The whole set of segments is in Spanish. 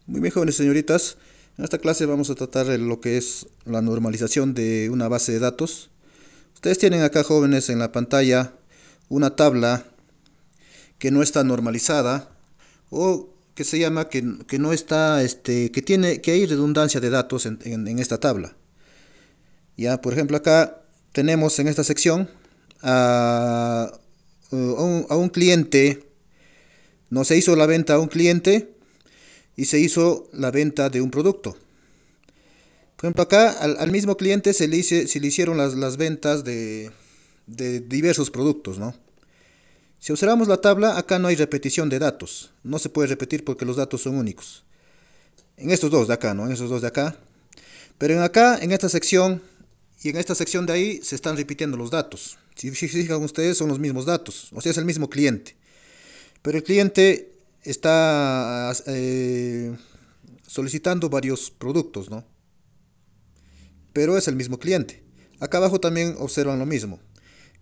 Muy bien, jóvenes señoritas. En esta clase vamos a tratar lo que es la normalización de una base de datos. Ustedes tienen acá, jóvenes, en la pantalla una tabla que no está normalizada o que se llama que no está, que hay redundancia de datos en esta tabla. Ya, por ejemplo, acá tenemos en esta sección a, a un cliente. No se hizo la venta a un cliente y se hizo la venta de un producto. Por ejemplo, acá al mismo cliente se le hicieron las ventas de diversos productos, ¿no? Si observamos la tabla, acá no hay repetición de datos. No se puede repetir porque los datos son únicos. En estos dos de acá, ¿no? En estos dos de acá. Pero en esta sección y en esta sección de ahí se están repitiendo los datos. Si se fijan ustedes, son los mismos datos. O sea, es el mismo cliente. Pero el cliente está solicitando varios productos, ¿no? Pero es el mismo cliente. Acá abajo también observan lo mismo,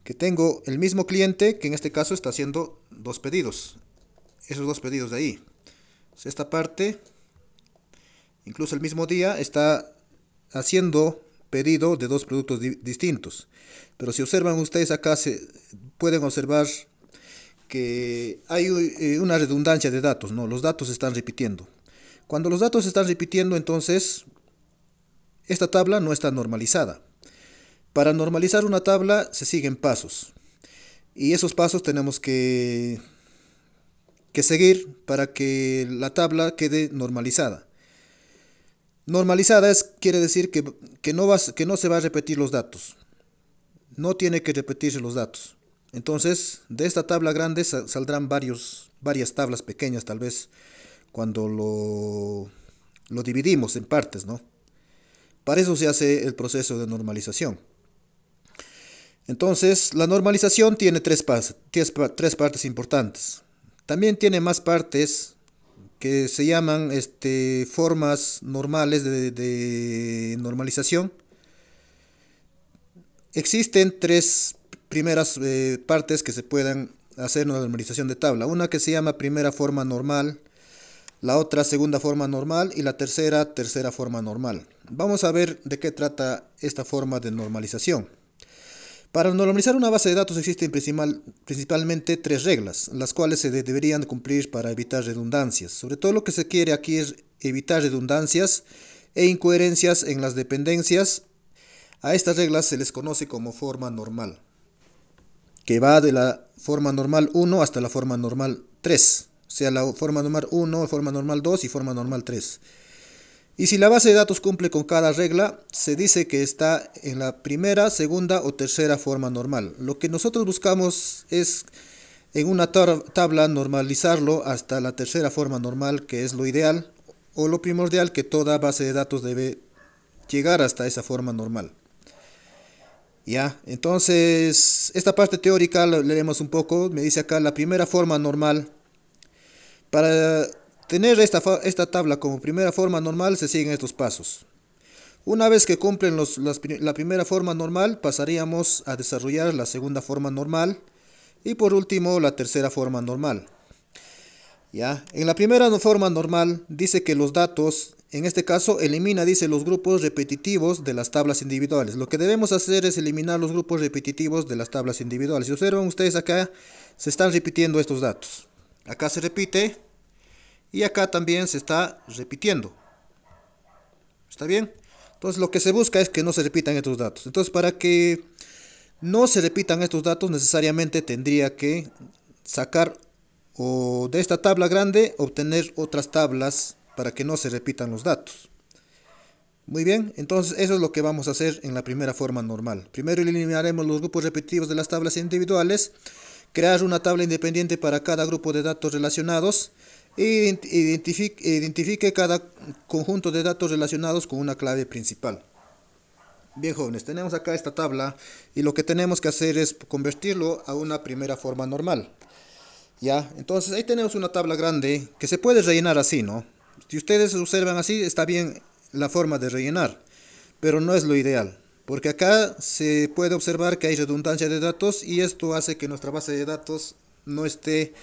que tengo el mismo cliente que en este caso está haciendo dos pedidos, esos dos pedidos de ahí. Esta parte, incluso el mismo día, está haciendo pedido de dos productos distintos. Pero si observan ustedes acá, pueden observar que hay una redundancia de datos, ¿no? Los datos se están repitiendo. Cuando los datos se están repitiendo, entonces esta tabla no está normalizada. Para normalizar una tabla se siguen pasos. Y esos pasos tenemos que seguir para que la tabla quede normalizada. Normalizada quiere decir que no se va a repetir los datos. No tiene que repetirse los datos. Entonces, de esta tabla grande saldrán varias tablas pequeñas, tal vez, cuando lo dividimos en partes, ¿no? Para eso se hace el proceso de normalización. Entonces, la normalización tiene tres partes importantes. También tiene más partes que se llaman formas normales de normalización. Existen tres primeras partes que se pueden hacer una normalización de tabla. Una que se llama primera forma normal, la otra segunda forma normal y la tercera forma normal. Vamos a ver de qué trata esta forma de normalización. Para normalizar una base de datos existen principalmente tres reglas, las cuales se deberían cumplir para evitar redundancias. Sobre todo lo que se quiere aquí es evitar redundancias e incoherencias en las dependencias. A estas reglas se les conoce como forma normal, que va de la forma normal 1 hasta la forma normal 3. O sea, la forma normal 1, forma normal 2 y forma normal 3. Y si la base de datos cumple con cada regla, se dice que está en la primera, segunda o tercera forma normal. Lo que nosotros buscamos es en una tabla normalizarlo hasta la tercera forma normal, que es lo ideal o lo primordial, que toda base de datos debe llegar hasta esa forma normal. Ya, entonces esta parte teórica la leemos un poco. Me dice acá la primera forma normal. Para tener esta tabla como primera forma normal se siguen estos pasos. Una vez que cumplen la primera forma normal, pasaríamos a desarrollar la segunda forma normal y por último la tercera forma normal. ¿Ya? En la primera forma normal dice que los datos, en este caso elimina, dice, los grupos repetitivos de las tablas individuales. Lo que debemos hacer es eliminar los grupos repetitivos de las tablas individuales. Si observan ustedes acá, se están repitiendo estos datos. Acá se repite y acá también se está repitiendo. ¿Está bien? Entonces lo que se busca es que no se repitan estos datos. Entonces para que no se repitan estos datos necesariamente tendría que sacar o de esta tabla grande obtener otras tablas para que no se repitan los datos. Muy bien, entonces eso es lo que vamos a hacer en la primera forma normal. Primero eliminaremos los grupos repetitivos de las tablas individuales, crear una tabla independiente para cada grupo de datos relacionados e identifique cada conjunto de datos relacionados con una clave principal. Bien, jóvenes, tenemos acá esta tabla y lo que tenemos que hacer es convertirlo a una primera forma normal. Ya, entonces ahí tenemos una tabla grande que se puede rellenar así, ¿no? Si ustedes observan así, está bien la forma de rellenar, pero no es lo ideal, porque acá se puede observar que hay redundancia de datos y esto hace que nuestra base de datos no esté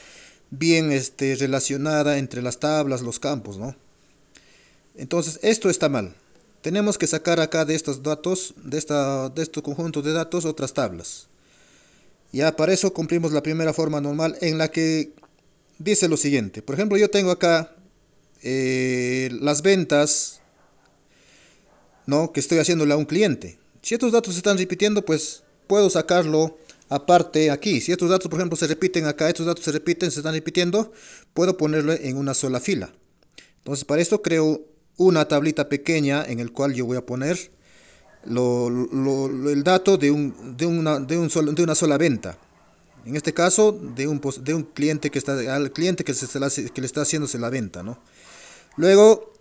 bien relacionada entre las tablas, los campos, ¿no? Entonces esto está mal. Tenemos que sacar acá de estos datos, de este conjunto de datos, otras tablas. Ya para eso cumplimos la primera forma normal en la que dice lo siguiente. Por ejemplo, yo tengo acá las ventas, ¿no?, que estoy haciéndole a un cliente. Si estos datos se están repitiendo, pues puedo sacarlo aparte aquí. Si estos datos, por ejemplo, se repiten acá, estos datos se repiten, se están repitiendo, puedo ponerlo en una sola fila. Entonces, para esto creo una tablita pequeña en el cual yo voy a poner el dato de una sola venta. En este caso, de un cliente que está, al cliente que le está haciéndose la venta, ¿no? Luego,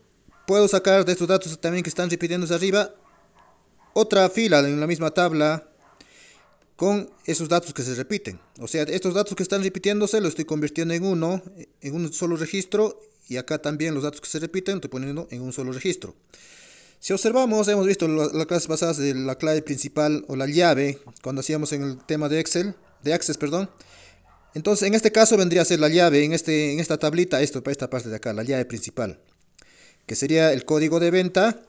puedo sacar de estos datos también que están repitiéndose arriba, otra fila en la misma tabla con esos datos que se repiten. O sea, estos datos que están repitiéndose los estoy convirtiendo en un solo registro, y acá también los datos que se repiten los estoy poniendo en un solo registro. Si observamos, hemos visto las clases pasadas de la clave principal o la llave, cuando hacíamos en el tema de Access, perdón. Entonces, en este caso vendría a ser la llave, en esta tablita, para esta parte de acá, la llave principal, que sería el código de venta,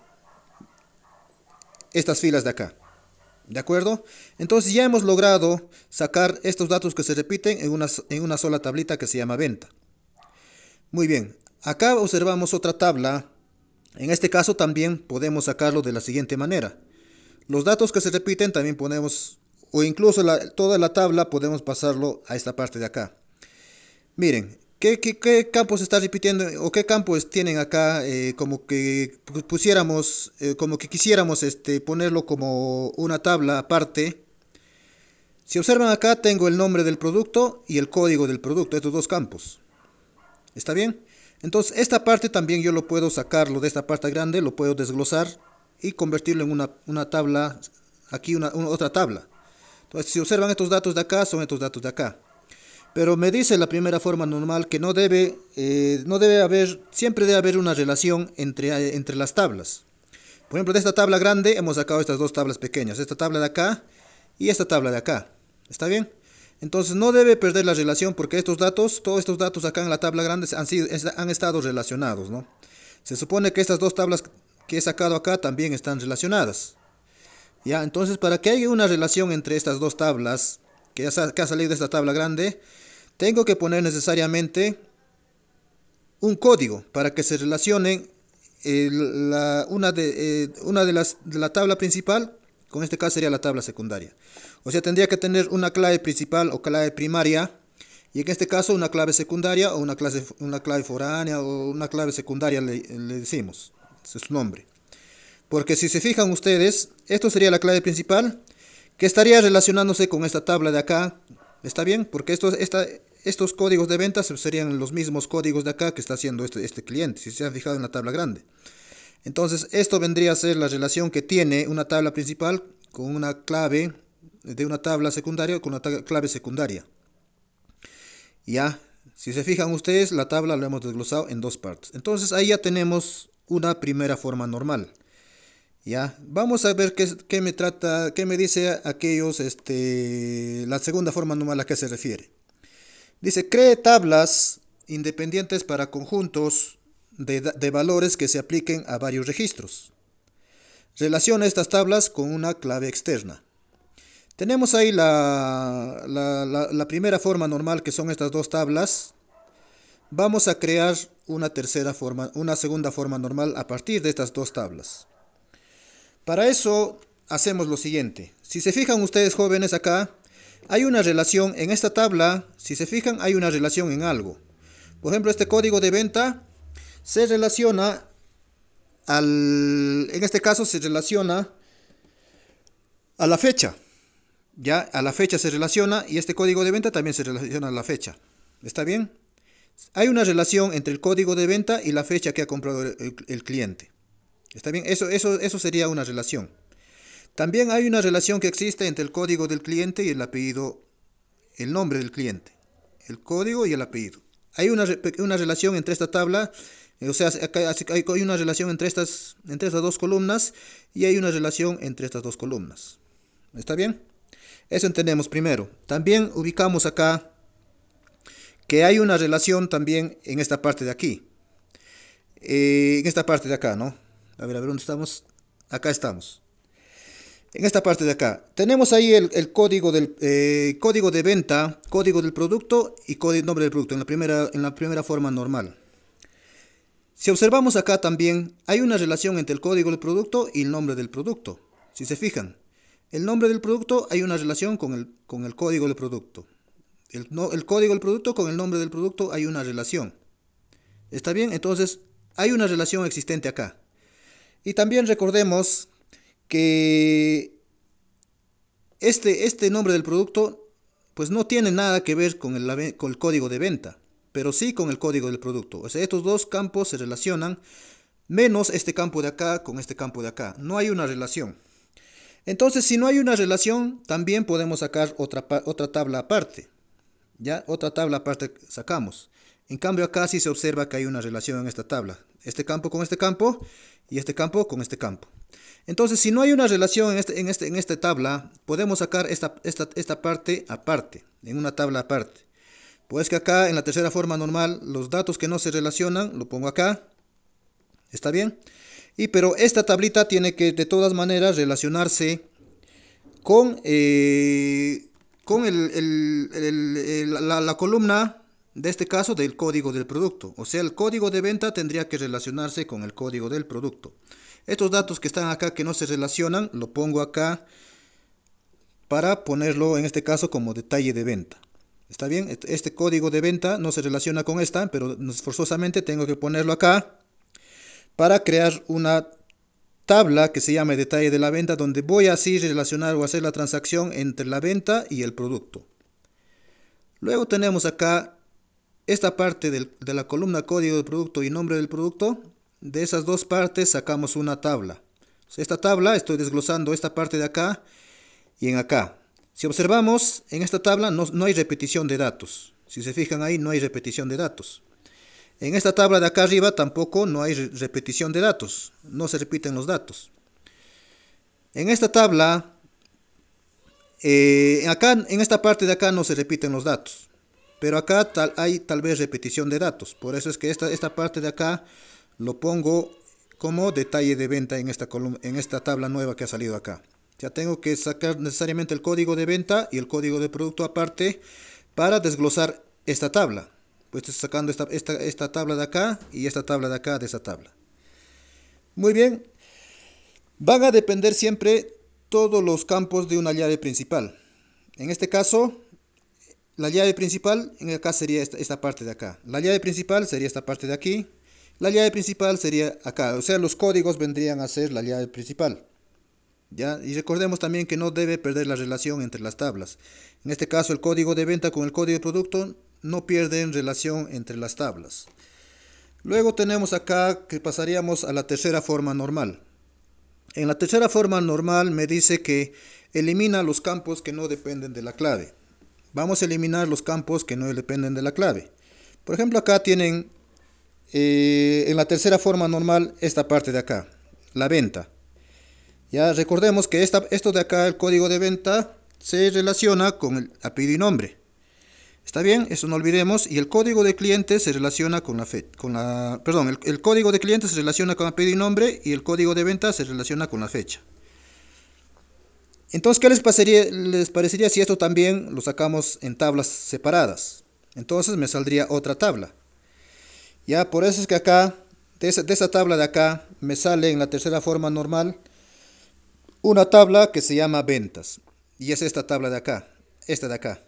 estas filas de acá. ¿De acuerdo? Entonces ya hemos logrado sacar estos datos que se repiten en una sola tablita que se llama venta. Muy bien, acá observamos otra tabla. En este caso también podemos sacarlo de la siguiente manera. Los datos que se repiten también ponemos, o incluso toda la tabla podemos pasarlo a esta parte de acá. Miren, ¿qué campos se está repitiendo o qué campos tienen acá? Como que pusiéramos, como que quisiéramos ponerlo como una tabla aparte. Si observan acá, tengo el nombre del producto y el código del producto, estos dos campos. ¿Está bien? Entonces, esta parte también yo lo puedo sacarlo de esta parte grande, lo puedo desglosar y convertirlo en una tabla, aquí otra tabla. Entonces, si observan estos datos de acá, son estos datos de acá. Pero me dice la primera forma normal que no debe haber, siempre debe haber una relación entre las tablas. Por ejemplo, de esta tabla grande hemos sacado estas dos tablas pequeñas, esta tabla de acá y esta tabla de acá. ¿Está bien? Entonces no debe perder la relación porque todos estos datos acá en la tabla grande han estado relacionados, ¿no? Se supone que estas dos tablas que he sacado acá también están relacionadas. ¿Ya? Entonces, para que haya una relación entre estas dos tablas que ha salido de esta tabla grande, tengo que poner necesariamente un código para que se relacionen una de la tabla principal, con este caso sería la tabla secundaria. O sea, tendría que tener una clave principal o clave primaria, y en este caso una clave secundaria o una clave foránea o una clave secundaria le decimos, ese es su nombre. Porque si se fijan ustedes, esto sería la clave principal que estaría relacionándose con esta tabla de acá. ¿Está bien? Porque estos códigos de ventas serían los mismos códigos de acá que está haciendo este cliente, si se han fijado en la tabla grande. Entonces, esto vendría a ser la relación que tiene una tabla principal con una clave de una tabla secundaria con una clave secundaria. Ya, si se fijan ustedes, la tabla la hemos desglosado en dos partes. Entonces, ahí ya tenemos una primera forma normal. Ya, vamos a ver qué me dice aquellos, la segunda forma normal a qué se refiere. Dice, cree tablas independientes para conjuntos de valores que se apliquen a varios registros. Relaciona estas tablas con una clave externa. Tenemos ahí la primera forma normal, que son estas dos tablas. Vamos a crear una segunda forma normal a partir de estas dos tablas. Para eso hacemos lo siguiente. Si se fijan ustedes, jóvenes, acá hay una relación en esta tabla. Si se fijan, hay una relación en algo. Por ejemplo, este código de venta se relaciona en este caso se relaciona a la fecha. Ya a la fecha se relaciona, y este código de venta también se relaciona a la fecha. ¿Está bien? Hay una relación entre el código de venta y la fecha que ha comprado el cliente. ¿Está bien? Eso sería una relación. También hay una relación que existe entre el código del cliente y el apellido, el nombre del cliente. El código y el apellido. Hay una relación entre esta tabla, o sea, hay una relación entre estas dos columnas, y hay una relación entre estas dos columnas. ¿Está bien? Eso entendemos primero. También ubicamos acá que hay una relación también en esta parte de aquí. en esta parte de acá, ¿no? A ver, ¿dónde estamos? Acá estamos. En esta parte de acá. Tenemos ahí el código código de venta, código del producto y código nombre del producto en la primera forma normal. Si observamos acá también, hay una relación entre el código del producto y el nombre del producto. Si se fijan, el nombre del producto hay una relación con el código del producto. El código del producto con el nombre del producto hay una relación. ¿Está bien? Entonces, hay una relación existente acá. Y también recordemos que este nombre del producto pues no tiene nada que ver con el código de venta, pero sí con el código del producto. O sea, estos dos campos se relacionan, menos este campo de acá con este campo de acá. No hay una relación. Entonces, si no hay una relación, también podemos sacar otra tabla aparte. ¿Ya? Otra tabla aparte sacamos. En cambio, acá sí se observa que hay una relación en esta tabla. Este campo con este campo y este campo con este campo. Entonces, si no hay una relación en esta tabla, podemos sacar esta parte aparte, en una tabla aparte. Pues que acá en la tercera forma normal, los datos que no se relacionan, lo pongo acá. ¿Está bien? Pero esta tablita tiene que de todas maneras relacionarse con la columna, de este caso, del código del producto. O sea, el código de venta tendría que relacionarse con el código del producto. Estos datos que están acá que no se relacionan, lo pongo acá para ponerlo en este caso como detalle de venta. ¿Está bien? Este código de venta no se relaciona con esta, pero forzosamente tengo que ponerlo acá para crear una tabla que se llama detalle de la venta, donde voy así relacionar o hacer la transacción entre la venta y el producto. Luego tenemos acá esta parte de la columna código del producto y nombre del producto. De esas dos partes sacamos una tabla. Esta tabla estoy desglosando esta parte de acá y en acá. Si observamos, en esta tabla no hay repetición de datos. Si se fijan ahí, no hay repetición de datos. En esta tabla de acá arriba tampoco no hay repetición de datos. No se repiten los datos. En esta tabla, en esta parte de acá no se repiten los datos. Pero acá hay tal vez repetición de datos. Por eso es que esta parte de acá lo pongo como detalle de venta en esta tabla nueva que ha salido acá. Ya tengo que sacar necesariamente el código de venta y el código de producto aparte para desglosar esta tabla. Pues estoy sacando esta tabla de acá y esta tabla de acá de esa tabla. Muy bien. Van a depender siempre todos los campos de una llave principal. En este caso, la llave principal en acá sería esta parte de acá. La llave principal sería esta parte de aquí. La llave principal sería acá. O sea, los códigos vendrían a ser la llave principal. ¿Ya? Y recordemos también que no debe perder la relación entre las tablas. En este caso, el código de venta con el código de producto no pierden relación entre las tablas. Luego tenemos acá que pasaríamos a la tercera forma normal. En la tercera forma normal me dice que elimina los campos que no dependen de la clave. Vamos a eliminar los campos que no dependen de la clave. Por ejemplo, acá tienen en la tercera forma normal esta parte de acá, la venta. Ya recordemos que esto de acá, el código de venta, se relaciona con el apellido y nombre. ¿Está bien? Eso no olvidemos. Y el código de cliente se relaciona con el código de cliente se relaciona con apellido y nombre y el código de venta se relaciona con la fecha. Entonces, ¿qué les parecería si esto también lo sacamos en tablas separadas? Entonces me saldría otra tabla. Ya, por eso es que acá, de esa tabla de acá, me sale en la tercera forma normal una tabla que se llama ventas. Y es esta tabla de acá, esta de acá.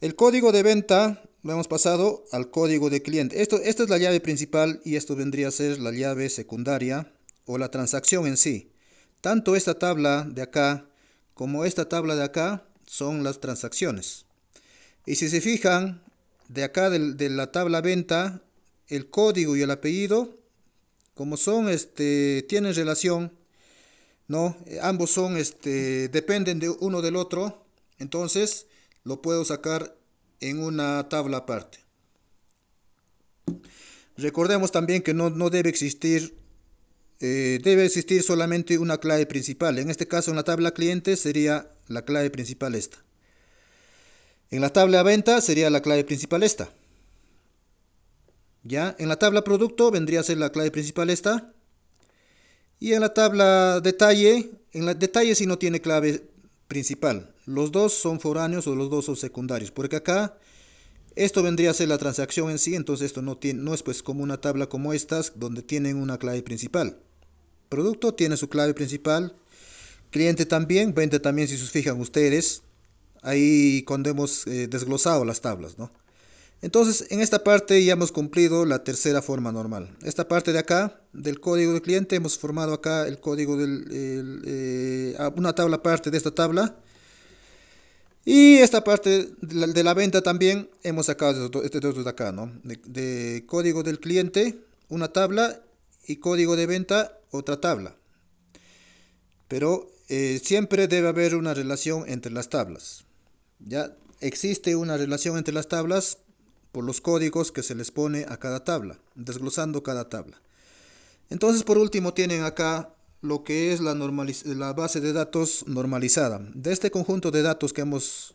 El código de venta lo hemos pasado al código de cliente. Esta es la llave principal y esto vendría a ser la llave secundaria o la transacción en sí. Tanto esta tabla de acá como esta tabla de acá son las transacciones. Y si se fijan, de acá de la tabla venta, el código y el apellido, como son, tienen relación, ¿no? Ambos son, dependen de uno del otro, entonces lo puedo sacar en una tabla aparte. Recordemos también que no debe existir, debe existir solamente una clave principal. En este caso, en la tabla cliente sería la clave principal esta. En la tabla venta sería la clave principal esta. ¿Ya? En la tabla producto vendría a ser la clave principal esta. Y en la tabla detalle, en la detalle sí no tiene clave principal. Los dos son foráneos o los dos son secundarios. Porque acá esto vendría a ser la transacción en sí. Entonces esto no es pues como una tabla como estas donde tienen una clave principal. Producto tiene su clave principal. Cliente también, venta también, si se fijan ustedes. Ahí cuando hemos desglosado las tablas, ¿no? Entonces, en esta parte ya hemos cumplido la tercera forma normal. Esta parte de acá, del código del cliente, hemos formado acá el código una tabla aparte de esta tabla. Y esta parte de la venta también hemos sacado este dato de acá, ¿no? De código del cliente, una tabla, y código de venta, otra tabla. Pero siempre debe haber una relación entre las tablas. Ya existe una relación entre las tablas por los códigos que se les pone a cada tabla, desglosando cada tabla. Entonces, por último, tienen acá lo que es la base de datos normalizada. De este conjunto de datos que hemos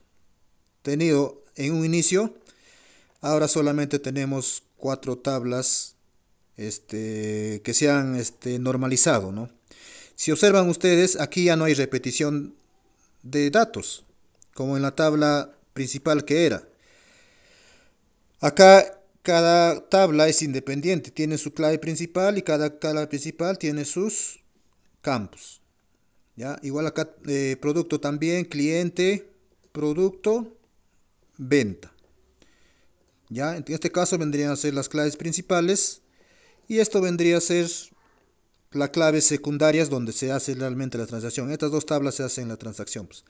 tenido en un inicio, ahora solamente tenemos 4 tablas que se han normalizado, ¿no? Si observan ustedes, aquí ya no hay repetición de datos, como en la tabla principal que era. Acá cada tabla es independiente, tiene su clave principal y cada clave principal tiene sus campos. ¿Ya? Igual acá producto también, cliente, producto, venta. ¿Ya? En este caso vendrían a ser las claves principales y esto vendría a ser las claves secundarias donde se hace realmente la transacción. Estas dos tablas se hacen la transacción, pues.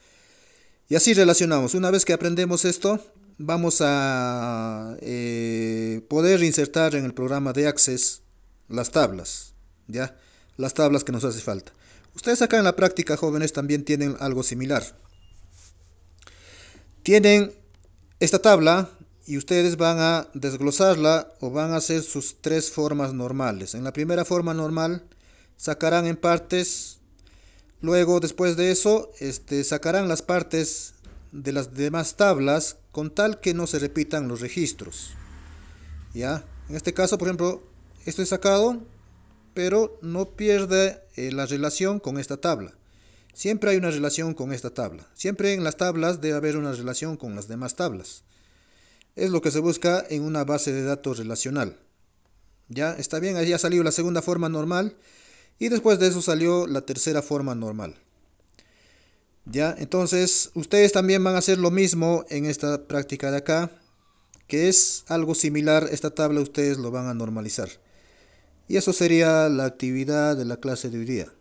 Y así relacionamos. Una vez que aprendemos esto, vamos a poder insertar en el programa de Access las tablas, ¿ya? Las tablas que nos hace falta. Ustedes acá en la práctica, jóvenes, también tienen algo similar. Tienen esta tabla y ustedes van a desglosarla o van a hacer sus 3 formas normales. En la primera forma normal sacarán en partes. Luego, después de eso, sacarán las partes de las demás tablas con tal que no se repitan los registros. ¿Ya? En este caso, por ejemplo, esto es sacado, pero no pierde la relación con esta tabla. Siempre hay una relación con esta tabla. Siempre en las tablas debe haber una relación con las demás tablas. Es lo que se busca en una base de datos relacional. ¿Ya? Está bien, ahí ha salido la segunda forma normal. Y después de eso salió la tercera forma normal. Ya, entonces ustedes también van a hacer lo mismo en esta práctica de acá, que es algo similar. Esta tabla ustedes lo van a normalizar. Y eso sería la actividad de la clase de hoy día.